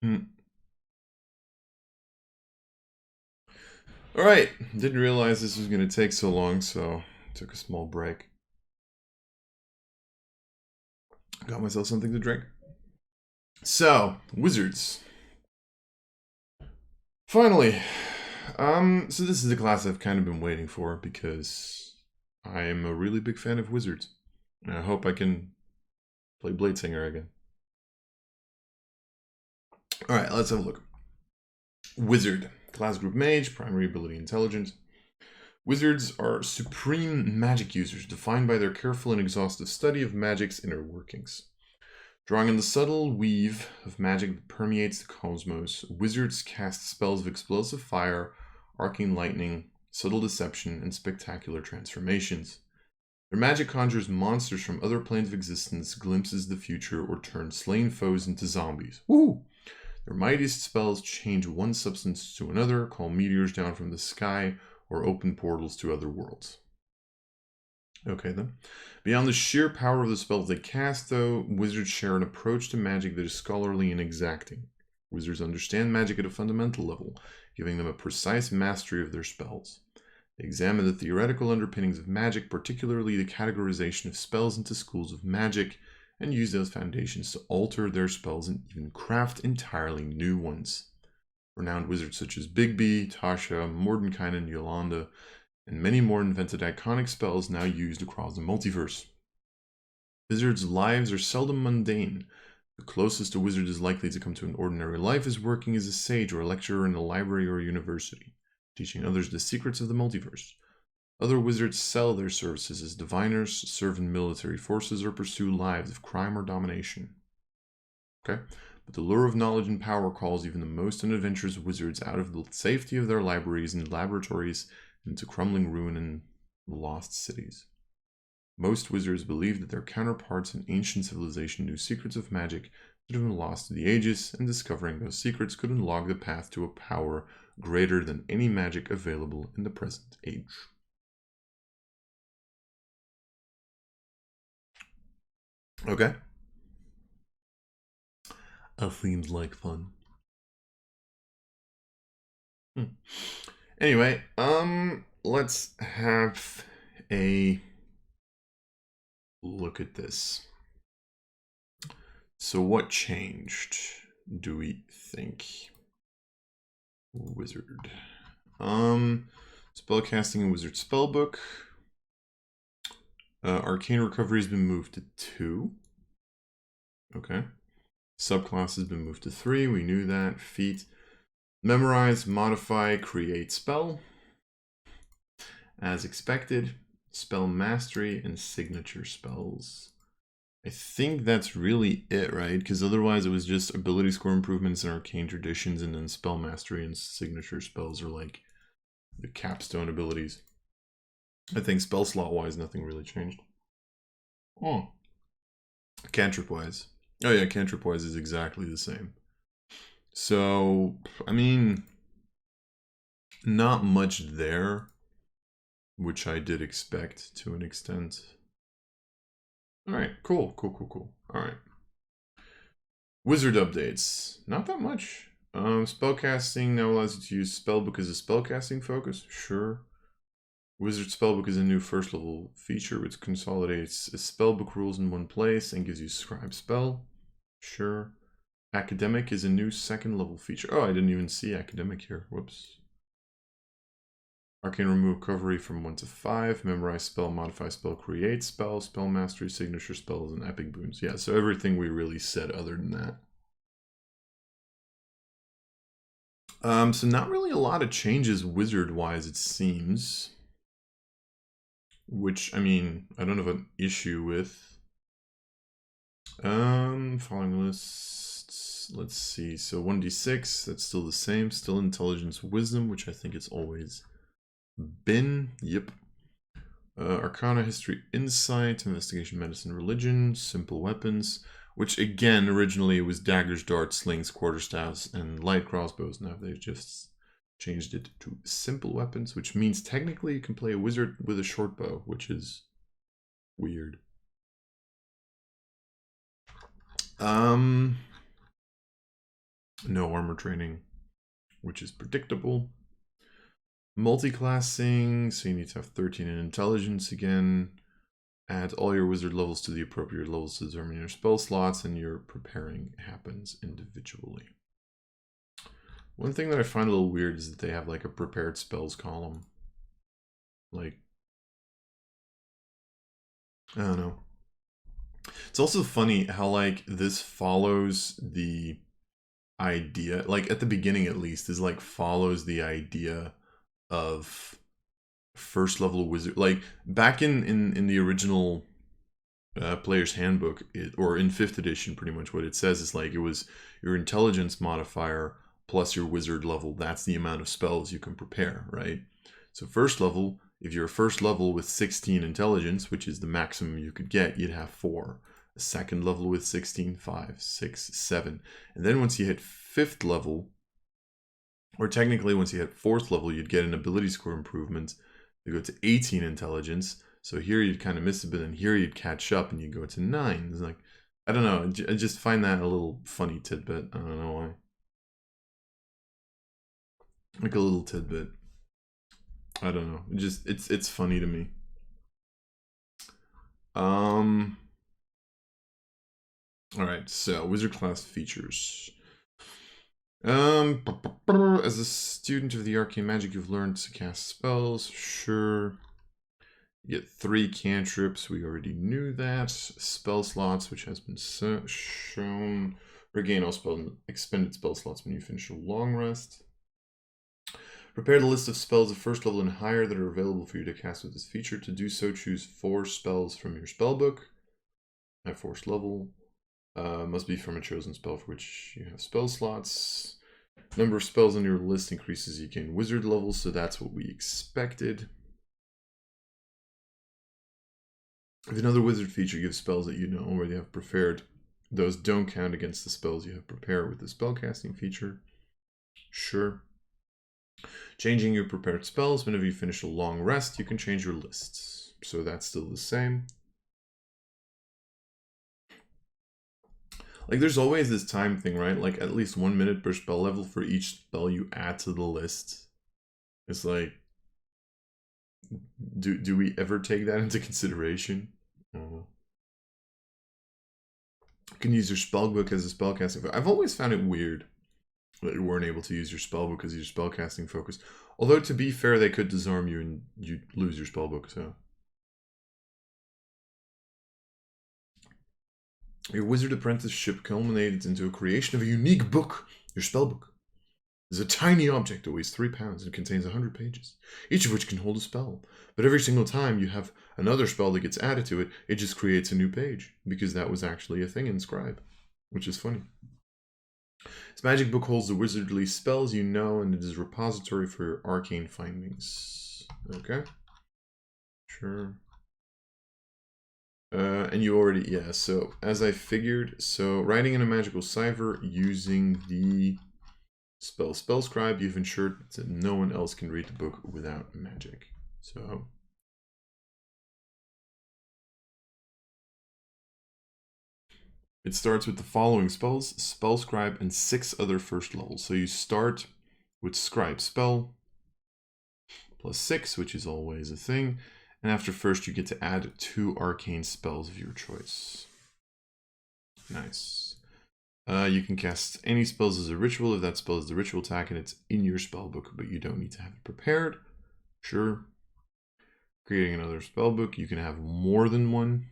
All right, didn't realize this was going to take so long, so took a small break. Got myself something to drink. So, wizards. Finally. So this is a class I've kind of been waiting for because I am a really big fan of wizards. And I hope I can play Bladesinger again. Alright, let's have a look. Wizard. Class group mage, primary ability intelligence. Wizards are supreme magic users, defined by their careful and exhaustive study of magic's inner workings. Drawing on the subtle weave of magic that permeates the cosmos, wizards cast spells of explosive fire, arcane lightning, subtle deception, and spectacular transformations. Their magic conjures monsters from other planes of existence, glimpses the future, or turns slain foes into zombies. Woo! Their mightiest spells change one substance to another, call meteors down from the sky, or open portals to other worlds. Okay then. Beyond the sheer power of the spells they cast, though, wizards share an approach to magic that is scholarly and exacting. Wizards understand magic at a fundamental level, giving them a precise mastery of their spells. They examine the theoretical underpinnings of magic, particularly the categorization of spells into schools of magic, and use those foundations to alter their spells and even craft entirely new ones. Renowned wizards such as Bigby, Tasha, Mordenkainen, Yolanda, and many more invented iconic spells now used across the multiverse. Wizards' lives are seldom mundane. The closest a wizard is likely to come to an ordinary life is working as a sage or a lecturer in a library or a university, teaching others the secrets of the multiverse. Other wizards sell their services as diviners, serve in military forces, or pursue lives of crime or domination. Okay? But the lure of knowledge and power calls even the most unadventurous wizards out of the safety of their libraries and laboratories into crumbling ruin and lost cities. Most wizards believe that their counterparts in ancient civilization knew secrets of magic that have been lost to the ages, and discovering those secrets could unlock the path to a power greater than any magic available in the present age. Okay. That seems like fun. Anyway, let's have a look at this. So what changed, do we think? Wizard. Spellcasting and Wizard Spellbook. Arcane Recovery has been moved to 2. Okay. Subclass has been moved to 3. We knew that. Feat. Memorize, Modify, Create Spell. As expected. Spell Mastery and Signature Spells. I think that's really it, right? Because otherwise it was just ability score improvements and arcane traditions, and then spell mastery and signature spells are like the capstone abilities. I think spell slot wise nothing really changed. Oh. Cantrip wise. Oh yeah, cantrip wise is exactly the same. So, I mean, not much there, which I did expect to an extent. Alright, cool. Alright. Wizard updates. Not that much. Spellcasting now allows you to use Spellbook as a spellcasting focus. Sure. Wizard Spellbook is a new first level feature which consolidates spellbook rules in one place and gives you Scribe Spell. Sure. Academic is a new second level feature. Oh, I didn't even see Academic here. Whoops. Arcane Remove Recovery from 1 to 5. Memorize Spell, Modify Spell, Create Spell, Spell Mastery, Signature Spells, and Epic Boons. Yeah, so everything we really said other than that. So not really a lot of changes wizard-wise, it seems. Which, I mean, I don't have an issue with. Following lists. Let's see. So 1d6, that's still the same. Still Intelligence Wisdom, which I think it's always been. Yep. Arcana, History, Insight, Investigation, Medicine, Religion, Simple Weapons, which again, originally it was daggers, darts, slings, quarterstaffs, and light crossbows. Now they've just changed it to simple weapons, which means technically you can play a wizard with a short bow, which is weird. No armor training, which is predictable. Multi-classing, so you need to have 13 in intelligence again. Add all your wizard levels to the appropriate levels to determine your spell slots, and your preparing happens individually. One thing that I find a little weird is that they have like a prepared spells column. Like, I don't know. It's also funny how like this follows the idea, like at the beginning at least, is like follows the idea of first level wizard. Like back in the original player's handbook, or in 5th edition, pretty much what it says is like it was your intelligence modifier plus your wizard level. That's the amount of spells you can prepare, right? So first level, if you're first level with 16 intelligence, which is the maximum you could get, you'd have 4. A second level with 16, 5, 6, 7. And then once you hit 5th level, or technically once you hit 4th level, you'd get an ability score improvement to go to 18 intelligence. So here you'd kind of miss a bit, and here you'd catch up and you go to 9. It's like, I don't know, I just find that a little funny tidbit. I don't know why. Like a little tidbit. I don't know. It's funny to me. Alright, so wizard class features. As a student of the arcane magic, you've learned to cast spells. Sure. You get 3 cantrips. We already knew that. Spell slots, which has been shown. Regain all expended spell slots when you finish a long rest. Prepare the list of spells of first level and higher that are available for you to cast with this feature. To do so, choose 4 spells from your spellbook at 4th level. Must be from a chosen spell for which you have spell slots. Number of spells on your list increases, you gain wizard levels, so that's what we expected. If another wizard feature gives spells that you know already have prepared, those don't count against the spells you have prepared with the spellcasting feature. Sure. Changing your prepared spells. Whenever you finish a long rest, you can change your lists. So that's still the same. Like, there's always this time thing, right? Like, at least 1 minute per spell level for each spell you add to the list. It's like, do we ever take that into consideration? I don't know. You can use your spellbook as a spellcasting. I've always found it weird that you weren't able to use your spellbook as your spellcasting focus. Although, to be fair, they could disarm you and you'd lose your spellbook, so. Your wizard apprenticeship culminated into a creation of a unique book, your spellbook. It's a tiny object that weighs 3 pounds and contains 100 pages, each of which can hold a spell. But every single time you have another spell that gets added to it, it just creates a new page, because that was actually a thing in Scribe, which is funny. This magic book holds the wizardly spells you know, and it is a repository for your arcane findings. Okay. Sure. And you already, yeah, so as I figured, so writing in a magical cipher using the spell scribe, you've ensured that no one else can read the book without magic. So it starts with the following spells: spell scribe and 6 other first levels. So you start with scribe spell plus 6, which is always a thing. And after first, you get to add 2 arcane spells of your choice. Nice. You can cast any spells as a ritual if that spell is the ritual attack and it's in your spellbook, but you don't need to have it prepared. Sure. Creating another spellbook, you can have more than one.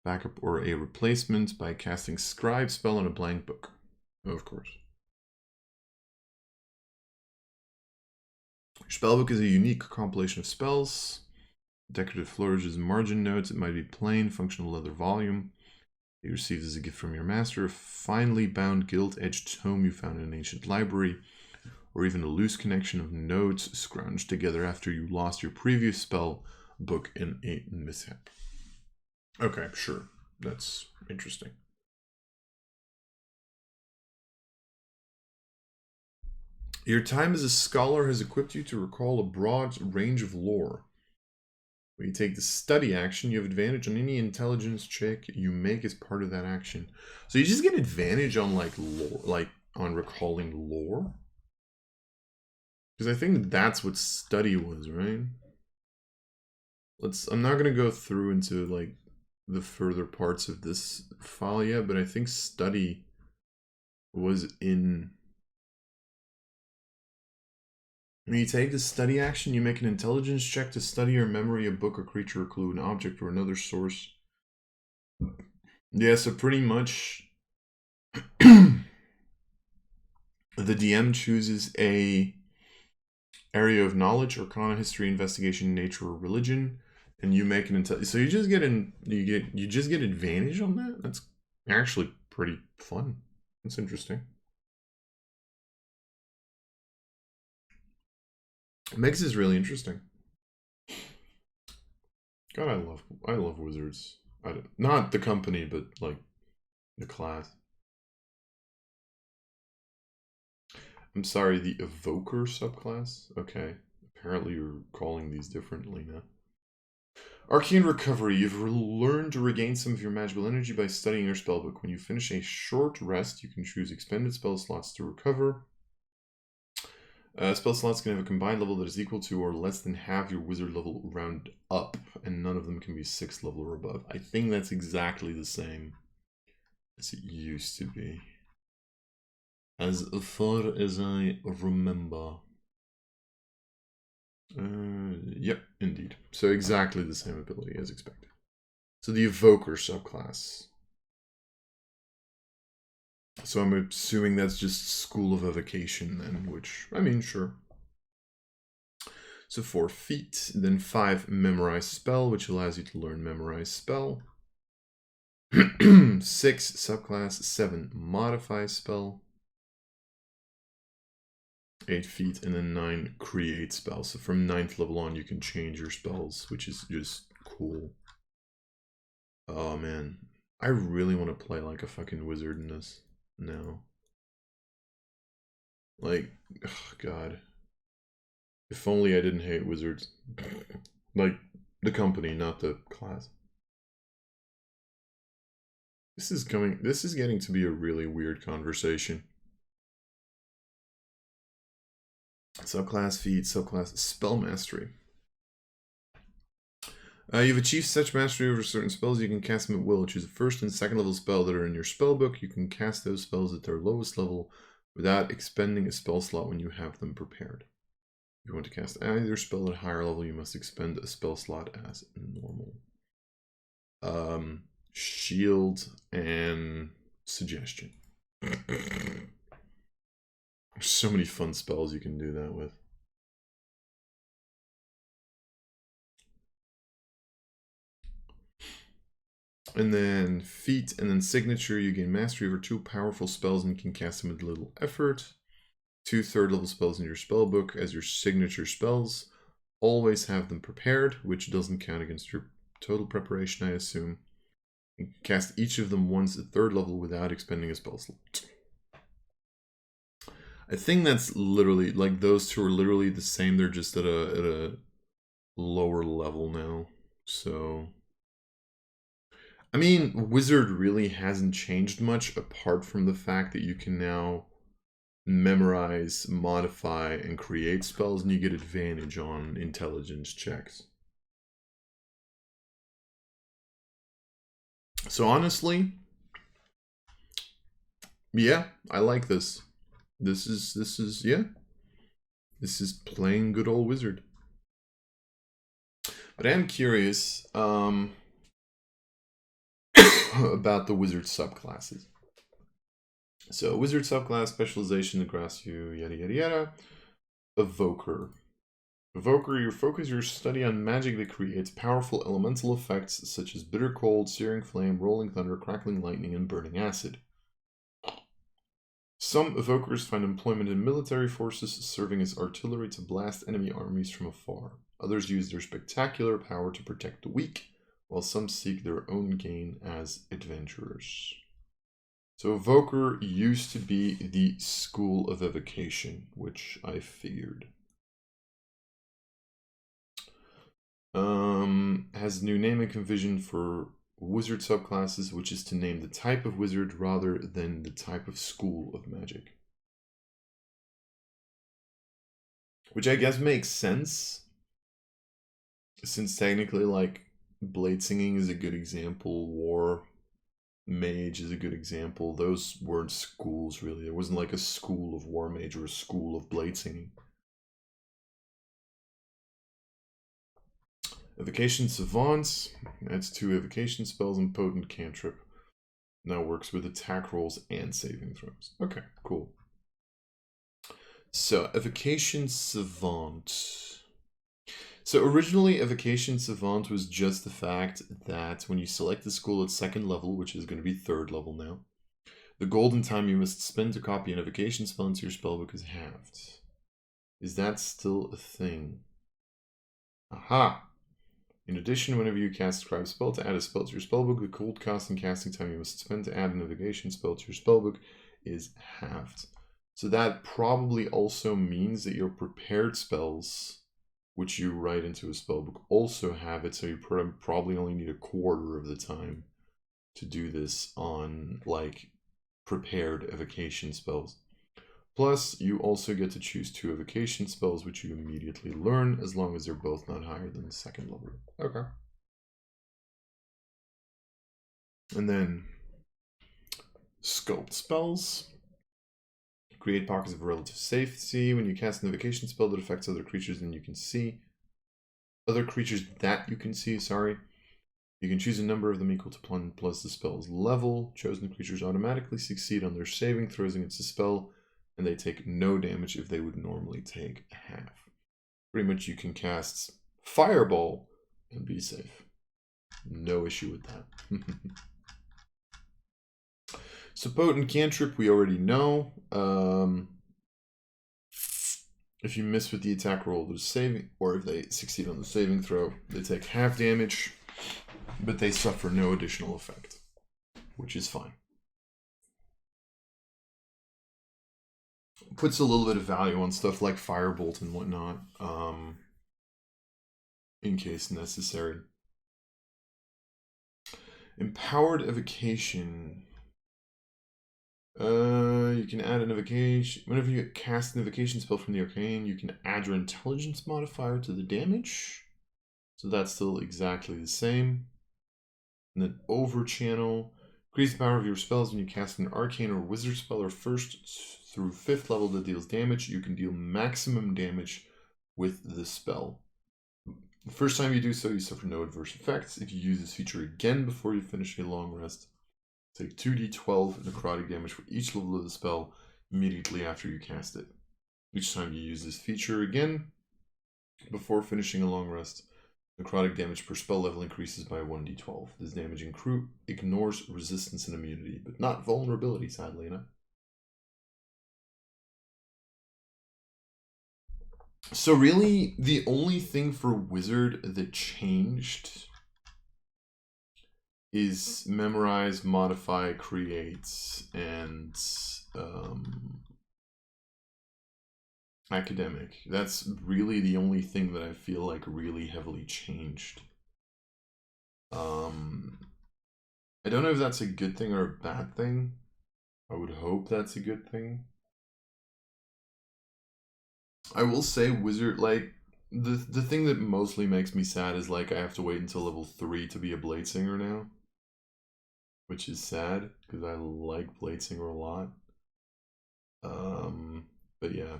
Backup or a replacement by casting scribe spell on a blank book. Of course. Your spellbook is a unique compilation of spells, decorative flourishes, margin notes. It might be plain, functional leather volume. You received as a gift from your master, a finely bound gilt-edged tome you found in an ancient library, or even a loose connection of notes scrounged together after you lost your previous spell book in a mishap. Okay, sure. That's interesting. Your time as a scholar has equipped you to recall a broad range of lore. When you take the study action, you have advantage on any intelligence check you make as part of that action. So you just get advantage on like lore, like on recalling lore. Because I think that's what study was, right? I'm not gonna go through into like the further parts of this file yet, but I think study was in. When you take the study action, you make an intelligence check to study or memory a book, a creature, a clue, an object, or another source. Yeah, so pretty much the DM chooses a area of knowledge, arcana, history, investigation, nature, or religion, and you make an intelligence. So you just get you just get advantage on that. That's actually pretty fun. That's interesting. It makes this really interesting. God, I love wizards. Not the company, but like the class. I'm sorry, the evoker subclass? Okay. Apparently you're calling these differently now. Arcane Recovery. You've learned to regain some of your magical energy by studying your spellbook. When you finish a short rest, you can choose expended spell slots to recover. Spell slots can have a combined level that is equal to or less than half your wizard level round up, and none of them can be 6th level or above. I think that's exactly the same as it used to be. As far as I remember. Yep, indeed. So exactly the same ability as expected. So the Evoker subclass. So I'm assuming that's just School of Evocation then, which, I mean, sure. So 4 feet, then 5 Memorize Spell, which allows you to learn Memorize Spell. 6 subclass, 7 Modify Spell. 8 feet, and then 9 Create Spell. So from 9th level on, you can change your spells, which is just cool. Oh man, I really want to play like a fucking wizard in this now. Like, oh god. If only I didn't hate wizards. Like, the company, not the class. This is getting to be a really weird conversation. Subclass feat, subclass spell mastery. You've achieved such mastery over certain spells, you can cast them at will. Choose a 1st and 2nd level spell that are in your spellbook. You can cast those spells at their lowest level without expending a spell slot when you have them prepared. If you want to cast either spell at a higher level, you must expend a spell slot as normal. Shield and suggestion. There's so many fun spells you can do that with. And then feat, and then signature, you gain mastery over 2 powerful spells and can cast them with little effort. 2 3rd level spells in your spellbook as your signature spells. Always have them prepared, which doesn't count against your total preparation, I assume. You can cast each of them once at 3rd level without expending a spell slot. I think that's literally, like, those two are literally the same. They're just at a lower level now. So, I mean, Wizard really hasn't changed much apart from the fact that you can now memorize, modify, and create spells, and you get advantage on intelligence checks. So honestly, yeah, I like this. This is yeah. This is playing good old Wizard. But I am curious about the Wizard subclasses. So Wizard subclass, specialization, grasp you, yada yada yada. Evoker. Evoker, your focus your study on magic that creates powerful elemental effects such as bitter cold, searing flame, rolling thunder, crackling lightning, and burning acid. Some evokers find employment in military forces, serving as artillery to blast enemy armies from afar. Others use their spectacular power to protect the weak, while some seek their own gain as adventurers. So Evoker used to be the School of Evocation, which I figured. Has new naming convention for wizard subclasses, which is to name the type of wizard rather than the type of school of magic. Which I guess makes sense, since technically, like, blade singing is a good example, war mage is a good example. Those weren't schools, really. There wasn't like a school of war mage or a school of blade singing. Evocation Savants adds 2 evocation spells and potent cantrip. Now works with attack rolls and saving throws. Okay, cool. So, Evocation Savant. So originally, Evocation Savant was just the fact that when you select the school at 2nd level, which is going to be 3rd level now, the golden time you must spend to copy an evocation spell into your spellbook is halved. Is that still a thing? Aha! In addition, whenever you cast a scribe spell to add a spell to your spellbook, the cold casting time you must spend to add an evocation spell to your spellbook is halved. So that probably also means that your prepared spells, which you write into a spellbook, also have it, so you probably only need a quarter of the time to do this on, like, prepared evocation spells. Plus, you also get to choose 2 evocation spells, which you immediately learn, as long as they're both not higher than the 2nd level. Okay. And then, Sculpt spells. Create pockets of relative safety. When you cast an evocation spell that affects other creatures than you can see. Other creatures that you can see, sorry. You can choose a number of them equal to 1 plus the spell's level. Chosen creatures automatically succeed on their saving throws against the spell, and they take no damage if they would normally take half. Pretty much you can cast Fireball and be safe. No issue with that. So potent cantrip we already know. If you miss with the attack roll, there's saving, or if they succeed on the saving throw, they take half damage, but they suffer no additional effect, which is fine. Puts a little bit of value on stuff like Firebolt and whatnot, in case necessary. Empowered Evocation. You can add an evocation. Whenever you cast an evocation spell from the arcane, you can add your intelligence modifier to the damage. So that's still exactly the same. And then Overchannel. Increase the power of your spells when you cast an arcane or wizard spell or 1st through 5th level that deals damage. You can deal maximum damage with the spell. The first time you do so, you suffer no adverse effects. If you use this feature again before you finish a long rest, take 2d12 necrotic damage for each level of the spell immediately after you cast it. Each time you use this feature again, before finishing a long rest, necrotic damage per spell level increases by 1d12. This damage ignores resistance and immunity, but not vulnerability, sadly enough. So really, the only thing for Wizard that changed is memorize, modify, create, and academic. That's really the only thing that I feel like really heavily changed. I don't know if that's a good thing or a bad thing. I would hope that's a good thing. I will say Wizard, like, the thing that mostly makes me sad is, like, I have to wait until level 3 to be a Blade Singer now. Which is sad, because I like Blade Singer a lot. But yeah.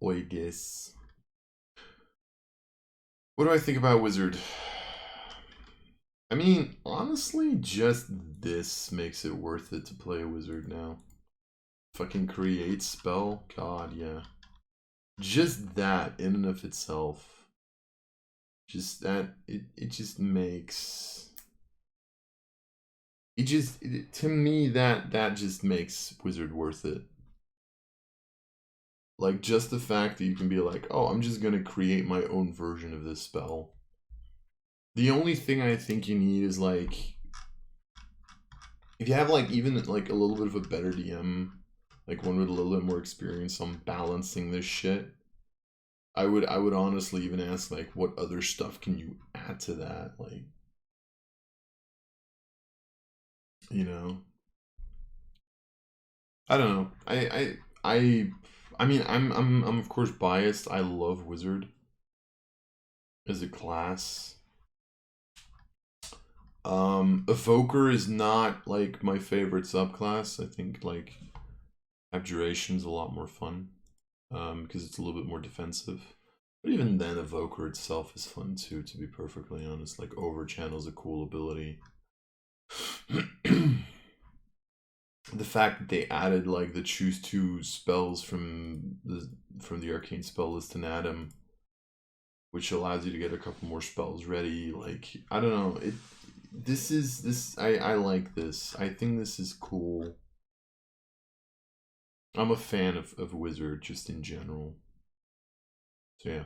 I guess. What do I think about Wizard? I mean, honestly, just this makes it worth it to play a Wizard now. Fucking create spell? God, yeah. Just that, in and of itself. Just that, it just makes... to me, that just makes Wizard worth it. Like, just the fact that you can be like, oh, I'm just gonna create my own version of this spell. The only thing I think you need is, like, if you have, like, even, like, a little bit of a better DM, like, one with a little bit more experience on balancing this shit, I would honestly even ask, like, what other stuff can you add to that? Like, you know, I don't know. I mean, I'm of course biased. I love Wizard as a class. Evoker is not like my favorite subclass. I think like Abjuration's a lot more fun. Because it's a little bit more defensive. But even then, Evoker itself is fun too, to be perfectly honest. Like, Overchannel's a cool ability. The fact that they added like the choose two spells from the arcane spell list and add them, which allows you to get a couple more spells ready. Like, I don't know. I like this. I think this is cool. I'm a fan of Wizard just in general. So yeah.